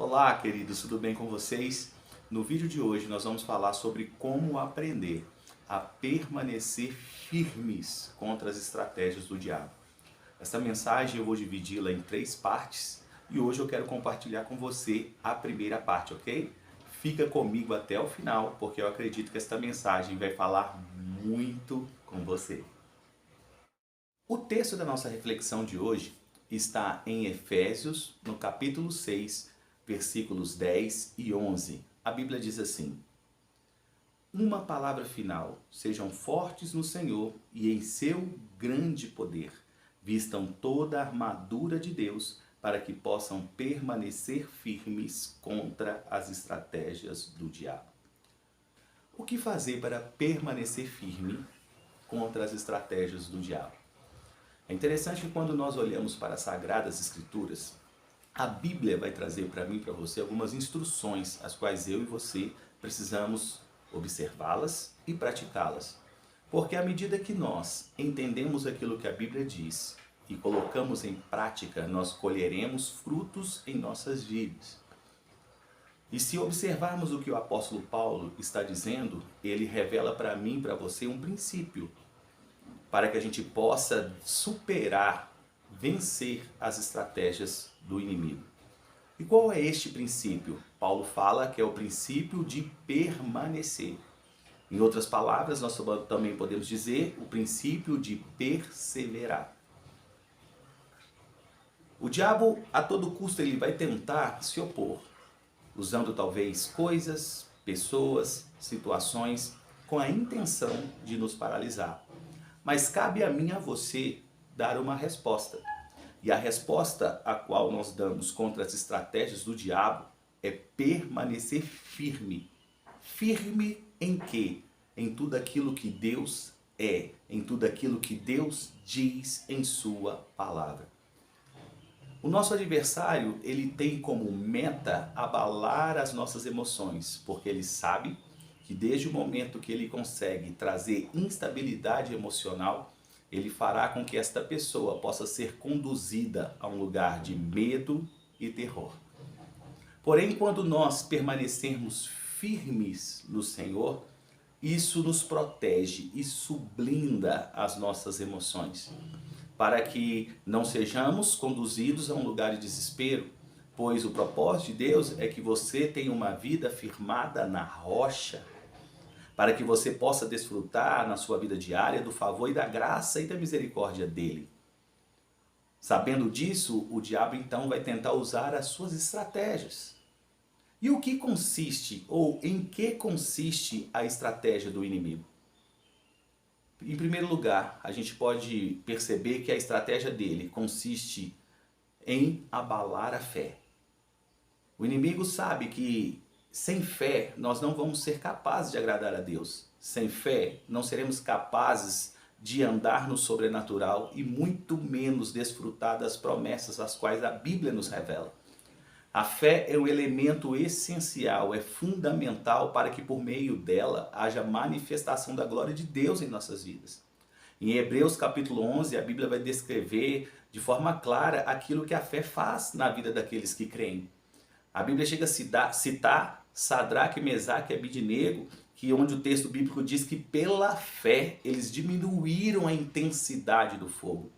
Olá, queridos, tudo bem com vocês? No vídeo de hoje nós vamos falar sobre como aprender a permanecer firmes contra as estratégias do diabo. Esta mensagem eu vou dividi-la em 3 partes e hoje eu quero compartilhar com você a primeira parte, ok? Fica comigo até o final, porque eu acredito que esta mensagem vai falar muito com você. O texto da nossa reflexão de hoje está em Efésios, no capítulo 6, versículos 10 e 11. A Bíblia diz assim: uma palavra final, sejam fortes no Senhor e em seu grande poder. Vistam toda a armadura de Deus para que possam permanecer firmes contra as estratégias do diabo. O que fazer para permanecer firme contra as estratégias do diabo? É interessante que quando nós olhamos para as Sagradas Escrituras, a Bíblia vai trazer para mim e para você algumas instruções, as quais eu e você precisamos observá-las e praticá-las. Porque à medida que nós entendemos aquilo que a Bíblia diz e colocamos em prática, nós colheremos frutos em nossas vidas. E se observarmos o que o apóstolo Paulo está dizendo, ele revela para mim e para você um princípio, para que a gente possa superar, vencer as estratégias do inimigo. E qual é este princípio? Paulo fala que é o princípio de permanecer. Em outras palavras, nós também podemos dizer o princípio de perseverar. O diabo, a todo custo, ele vai tentar se opor, usando talvez coisas, pessoas, situações, com a intenção de nos paralisar. Mas cabe a mim e a você dar uma resposta. E a resposta a qual nós damos contra as estratégias do diabo é permanecer firme. Firme em quê? Em tudo aquilo que Deus é, em tudo aquilo que Deus diz em sua palavra. O nosso adversário, ele tem como meta abalar as nossas emoções, porque ele sabe que desde o momento que ele consegue trazer instabilidade emocional, ele fará com que esta pessoa possa ser conduzida a um lugar de medo e terror. Porém, quando nós permanecermos firmes no Senhor, isso nos protege, isso blinda as nossas emoções, para que não sejamos conduzidos a um lugar de desespero, pois o propósito de Deus é que você tenha uma vida firmada na rocha, para que você possa desfrutar na sua vida diária do favor e da graça e da misericórdia dele. Sabendo disso, o diabo então vai tentar usar as suas estratégias. E o que consiste, ou em que consiste a estratégia do inimigo? Em primeiro lugar, a gente pode perceber que a estratégia dele consiste em abalar a fé. O inimigo sabe que sem fé nós não vamos ser capazes de agradar a Deus. Sem fé não seremos capazes de andar no sobrenatural e muito menos desfrutar das promessas as quais a Bíblia nos revela. A fé é um elemento essencial, é fundamental para que por meio dela haja manifestação da glória de Deus em nossas vidas. Em Hebreus capítulo 11, a Bíblia vai descrever de forma clara aquilo que a fé faz na vida daqueles que creem. A Bíblia chega a citar Sadraque, Mesaque e Abidnego, que onde o texto bíblico diz que pela fé eles diminuíram a intensidade do fogo.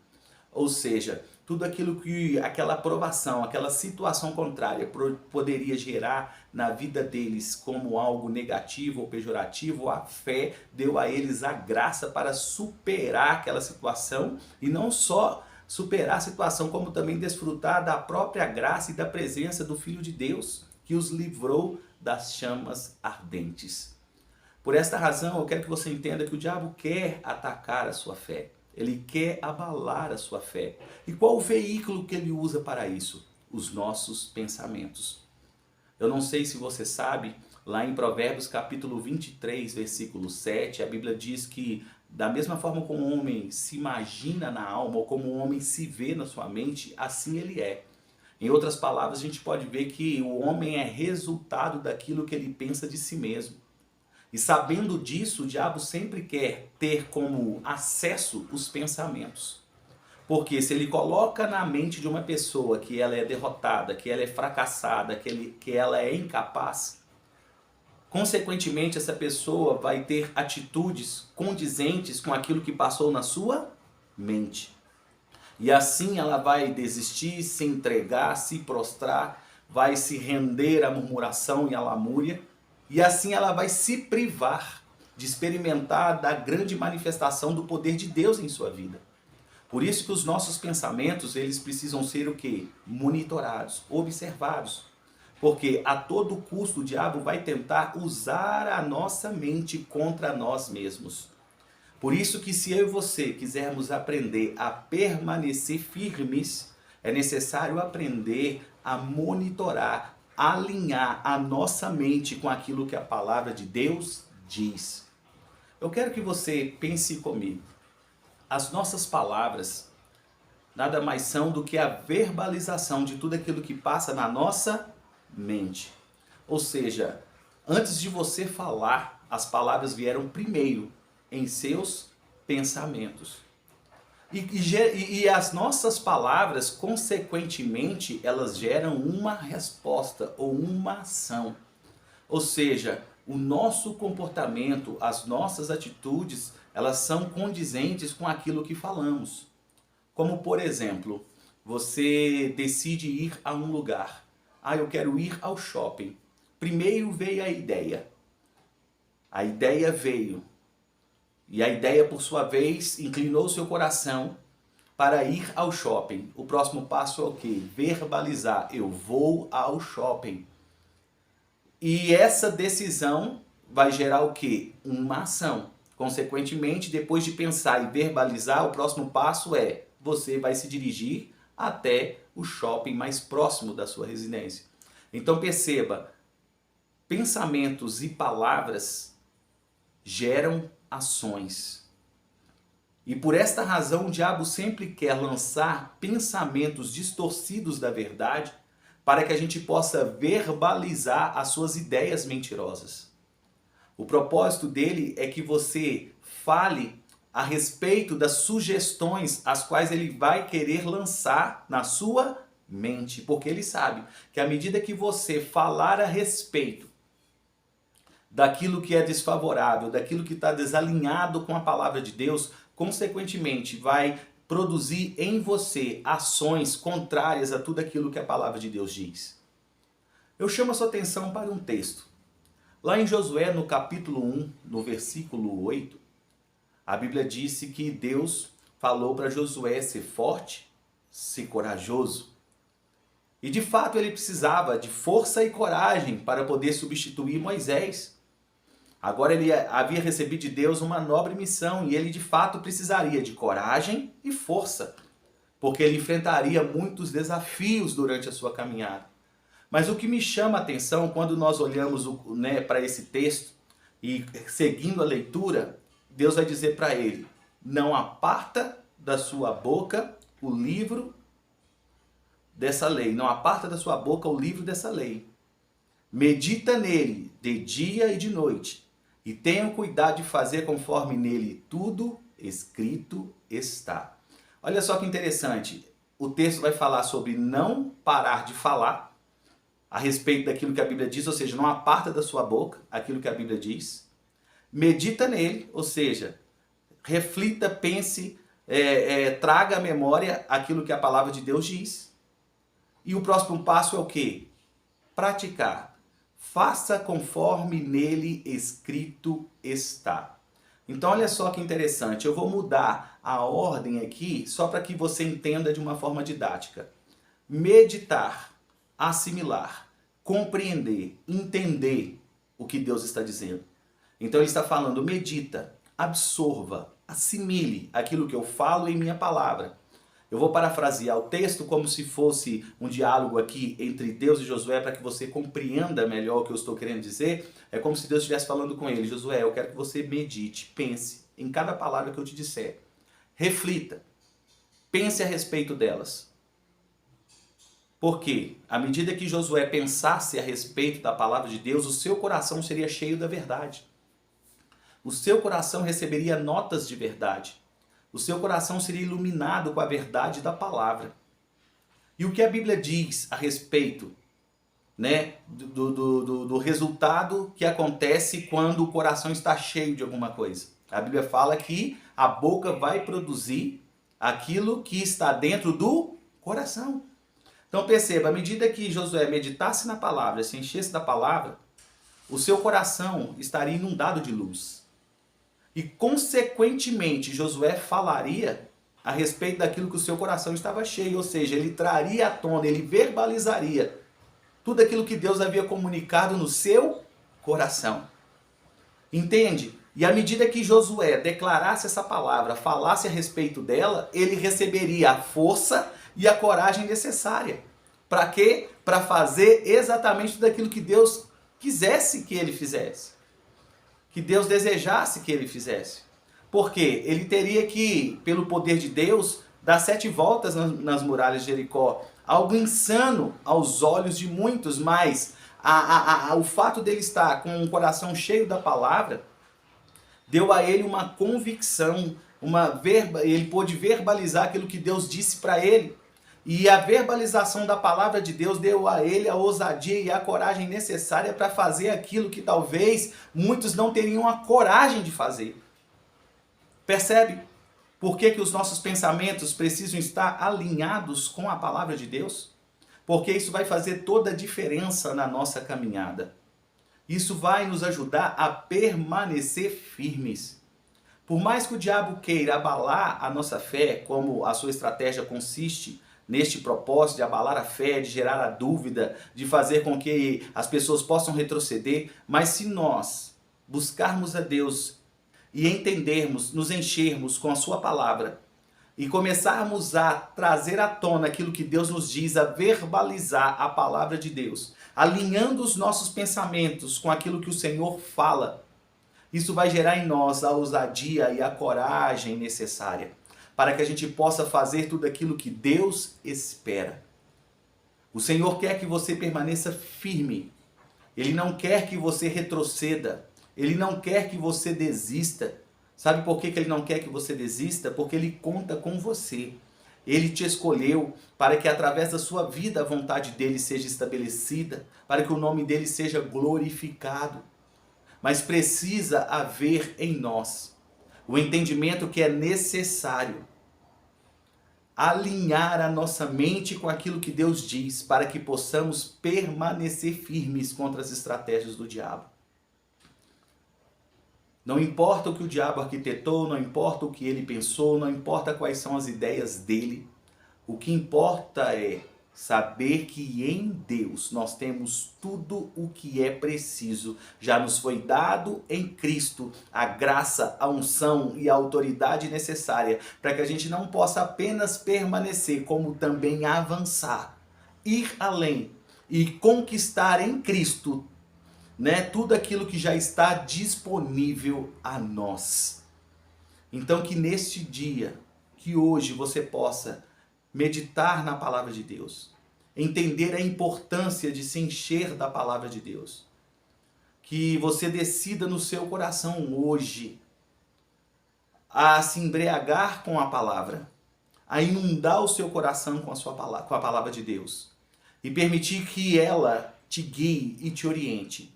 Ou seja, tudo aquilo que aquela provação, aquela situação contrária poderia gerar na vida deles como algo negativo ou pejorativo, a fé deu a eles a graça para superar aquela situação e não só superar a situação, como também desfrutar da própria graça e da presença do Filho de Deus, que os livrou das chamas ardentes. Por esta razão, eu quero que você entenda que o diabo quer atacar a sua fé. Ele quer abalar a sua fé. E qual o veículo que ele usa para isso? Os nossos pensamentos. Eu não sei se você sabe, lá em Provérbios capítulo 23, versículo 7, a Bíblia diz que da mesma forma como o homem se imagina na alma, ou como o homem se vê na sua mente, assim ele é. Em outras palavras, a gente pode ver que o homem é resultado daquilo que ele pensa de si mesmo. E sabendo disso, o diabo sempre quer ter como acesso os pensamentos. Porque se ele coloca na mente de uma pessoa que ela é derrotada, que ela é fracassada, que ela é incapaz, consequentemente essa pessoa vai ter atitudes condizentes com aquilo que passou na sua mente. E assim ela vai desistir, se entregar, se prostrar, vai se render à murmuração e à lamúria, e assim ela vai se privar de experimentar da grande manifestação do poder de Deus em sua vida. Por isso que os nossos pensamentos, eles precisam ser o quê? Monitorados, observados. Porque a todo custo o diabo vai tentar usar a nossa mente contra nós mesmos. Por isso que se eu e você quisermos aprender a permanecer firmes, é necessário aprender a monitorar, alinhar a nossa mente com aquilo que a palavra de Deus diz. Eu quero que você pense comigo. As nossas palavras nada mais são do que a verbalização de tudo aquilo que passa na nossa mente. Ou seja, antes de você falar, as palavras vieram primeiro em seus pensamentos. E as nossas palavras, consequentemente, elas geram uma resposta ou uma ação. Ou seja, o nosso comportamento, as nossas atitudes, elas são condizentes com aquilo que falamos. Como, por exemplo, você decide ir a um lugar. Eu quero ir ao shopping. Primeiro veio a ideia. A ideia veio. E a ideia, por sua vez, inclinou seu coração para ir ao shopping. O próximo passo é o quê? Verbalizar. Eu vou ao shopping. E essa decisão vai gerar o quê? Uma ação. Consequentemente, depois de pensar e verbalizar, o próximo passo é você vai se dirigir até o shopping mais próximo da sua residência. Então perceba, pensamentos e palavras geram ações. E por esta razão o diabo sempre quer lançar pensamentos distorcidos da verdade para que a gente possa verbalizar as suas ideias mentirosas. O propósito dele é que você fale a respeito das sugestões as quais ele vai querer lançar na sua mente, porque ele sabe que à medida que você falar a respeito daquilo que é desfavorável, daquilo que está desalinhado com a palavra de Deus, consequentemente vai produzir em você ações contrárias a tudo aquilo que a palavra de Deus diz. Eu chamo a sua atenção para um texto. Lá em Josué, no capítulo 1, no versículo 8, a Bíblia disse que Deus falou para Josué ser forte, ser corajoso. E de fato ele precisava de força e coragem para poder substituir Moisés. Agora ele havia recebido de Deus uma nobre missão e ele de fato precisaria de coragem e força, porque ele enfrentaria muitos desafios durante a sua caminhada. Mas o que me chama a atenção quando nós olhamos para esse texto e seguindo a leitura, Deus vai dizer para ele, não aparta da sua boca o livro dessa lei, não aparta da sua boca o livro dessa lei. Medita nele de dia e de noite, e tenha cuidado de fazer conforme nele tudo escrito está. Olha só que interessante, o texto vai falar sobre não parar de falar a respeito daquilo que a Bíblia diz, ou seja, não aparta da sua boca aquilo que a Bíblia diz. Medita nele, ou seja, reflita, pense, traga à memória aquilo que a palavra de Deus diz. E o próximo passo é o quê? Praticar. Faça conforme nele escrito está. Então olha só que interessante, eu vou mudar a ordem aqui só para que você entenda de uma forma didática. Meditar, assimilar, compreender, entender o que Deus está dizendo. Então ele está falando, medita, absorva, assimile aquilo que eu falo em minha palavra. Eu vou parafrasear o texto como se fosse um diálogo aqui entre Deus e Josué para que você compreenda melhor o que eu estou querendo dizer. É como se Deus estivesse falando com ele, Josué, eu quero que você medite, pense em cada palavra que eu te disser. Reflita, pense a respeito delas. Porque à medida que Josué pensasse a respeito da palavra de Deus, o seu coração seria cheio da verdade. O seu coração receberia notas de verdade. O seu coração seria iluminado com a verdade da palavra. E o que a Bíblia diz a respeito, né, do resultado que acontece quando o coração está cheio de alguma coisa? A Bíblia fala que a boca vai produzir aquilo que está dentro do coração. Então perceba, à medida que Josué meditasse na palavra, se enchesse da palavra, o seu coração estaria inundado de luz. E consequentemente Josué falaria a respeito daquilo que o seu coração estava cheio, ou seja, ele traria à tona, ele verbalizaria tudo aquilo que Deus havia comunicado no seu coração. Entende? E à medida que Josué declarasse essa palavra, falasse a respeito dela, ele receberia a força e a coragem necessária. Para quê? Para fazer exatamente tudo aquilo que Deus quisesse que ele fizesse. Que Deus desejasse que ele fizesse. Porque ele teria que, pelo poder de Deus, dar 7 voltas nas muralhas de Jericó. Algo insano aos olhos de muitos, mas o fato dele estar com um coração cheio da palavra deu a ele uma convicção, ele pôde verbalizar aquilo que Deus disse para ele. E a verbalização da palavra de Deus deu a ele a ousadia e a coragem necessária para fazer aquilo que talvez muitos não teriam a coragem de fazer. Percebe? Por que os nossos pensamentos precisam estar alinhados com a palavra de Deus? Porque isso vai fazer toda a diferença na nossa caminhada. Isso vai nos ajudar a permanecer firmes. Por mais que o diabo queira abalar a nossa fé, como a sua estratégia consiste neste propósito de abalar a fé, de gerar a dúvida, de fazer com que as pessoas possam retroceder, mas se nós buscarmos a Deus e entendermos, nos enchermos com a sua palavra e começarmos a trazer à tona aquilo que Deus nos diz, a verbalizar a palavra de Deus, alinhando os nossos pensamentos com aquilo que o Senhor fala, isso vai gerar em nós a ousadia e a coragem necessária para que a gente possa fazer tudo aquilo que Deus espera. O Senhor quer que você permaneça firme. Ele não quer que você retroceda. Ele não quer que você desista. Sabe por que Ele não quer que você desista? Porque Ele conta com você. Ele te escolheu para que através da sua vida a vontade dEle seja estabelecida, para que o nome dEle seja glorificado. Mas precisa haver em nós o entendimento que é necessário alinhar a nossa mente com aquilo que Deus diz, para que possamos permanecer firmes contra as estratégias do diabo. Não importa o que o diabo arquitetou, não importa o que ele pensou, não importa quais são as ideias dele. O que importa é saber que em Deus nós temos tudo o que é preciso. Já nos foi dado em Cristo a graça, a unção e a autoridade necessária para que a gente não possa apenas permanecer, como também avançar, ir além e conquistar em Cristo, né, tudo aquilo que já está disponível a nós. Então que neste dia, que hoje você possa meditar na palavra de Deus, entender a importância de se encher da palavra de Deus, que você decida no seu coração hoje a se embriagar com a palavra, a inundar o seu coração com a palavra de Deus e permitir que ela te guie e te oriente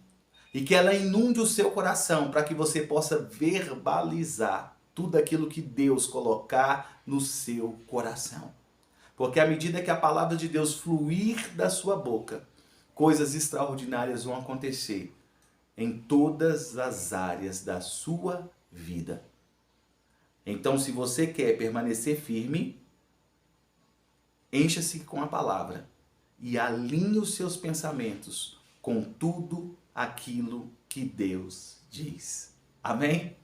e que ela inunde o seu coração para que você possa verbalizar tudo aquilo que Deus colocar no seu coração. Porque à medida que a palavra de Deus fluir da sua boca, coisas extraordinárias vão acontecer em todas as áreas da sua vida. Então, se você quer permanecer firme, encha-se com a palavra e alinhe os seus pensamentos com tudo aquilo que Deus diz. Amém?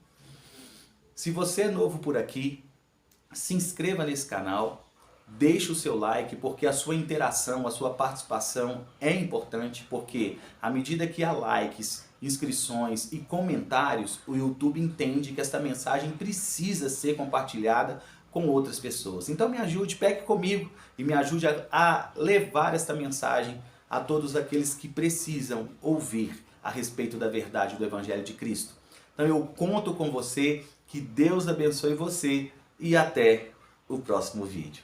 Se você é novo por aqui, se inscreva nesse canal. Deixe o seu like, porque a sua interação, a sua participação é importante, porque à medida que há likes, inscrições e comentários, o YouTube entende que esta mensagem precisa ser compartilhada com outras pessoas. Então me ajude, pegue comigo e me ajude a levar esta mensagem a todos aqueles que precisam ouvir a respeito da verdade do Evangelho de Cristo. Então eu conto com você, que Deus abençoe você. e até o próximo vídeo.